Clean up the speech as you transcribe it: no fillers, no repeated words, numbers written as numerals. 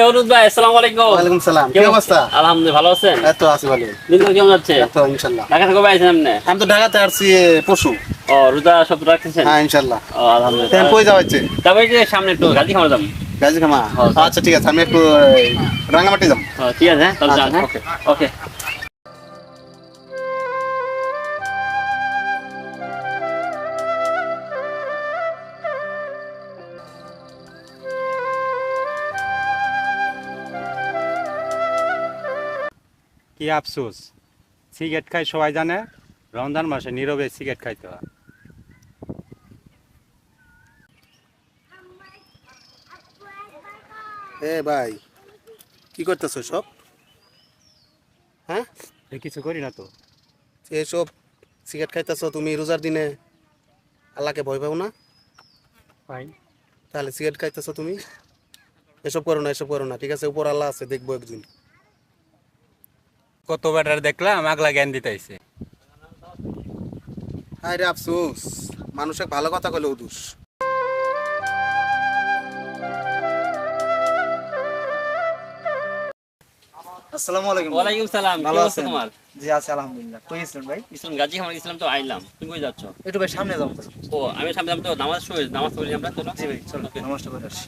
অনুজ ভাই, আসসালামু আলাইকুম। ওয়ালাইকুম সালাম। কি অবস্থা? আলহামদুলিল্লাহ, ভালো আছেন? এই তো আছি ভালো। দিনকাল কেমন যাচ্ছে? এই তো ইনশাআল্লাহ। ঢাকা থেকে কবে আইছেন আপনি? আমি তো ঢাকাতে আসছি পরশু। ও, রোজা সব রাখতেছেন? হ্যাঁ ইনশাআল্লাহ। ও, আলহামদুলিল্লাহ। তেন কই যাওয়া হচ্ছে? তবে যে সামনে একটু গাজী খামার যাবো। গাজী খামা। হ্যাঁ। আচ্ছা ঠিক আছে, আমি একটু রাঙ্গামাটি যাব। ও, ঠিক আছে, হ্যাঁ, তাহলে আচ্ছা, যান। হ্যাঁ, ওকে। ওকে। কি আফসোস, সিগারেট খাই সবাই জানে, রমজান মাসে নীরবে সিগারেট খাইতে হয়। এ ভাই, কি করতেছো সব? হ্যাঁ, এ কিছু করি না তো। এসব সিগারেট খাইতেছো তুমি রোজার দিনে? আল্লাহকে ভয় পাও না? ভাই তাহলে সিগারেট খাইতেছো তুমি? এসব করো না, এসব করো না, ঠিক আছে? উপর আল্লাহ আছে, দেখবো একদিন। কত বেটার দেখলাম আগলা জ্ঞান দিতেছে। হায় রে আফসোস, মানুষে ভালো কথা কইলে উদুস। আসসালামু আলাইকুম। ওয়ালাইকুম সালাম। কি ভালো অবস্থা আছেন? তোমার? জি আছি আলহামদুলিল্লাহ। কই গেছিলেন ভাই? ইসলাম গাজী খামার গেছিলাম, তো আইলাম। তুমি কই যাচ্ছ? একটু ভাই সামনে যাও তো। ও, আমি সামনে যাবো, তো নামাজ পড়ি আমরা, চলো। জি ভাই চলো ওকে। নমস্কার করে আসি।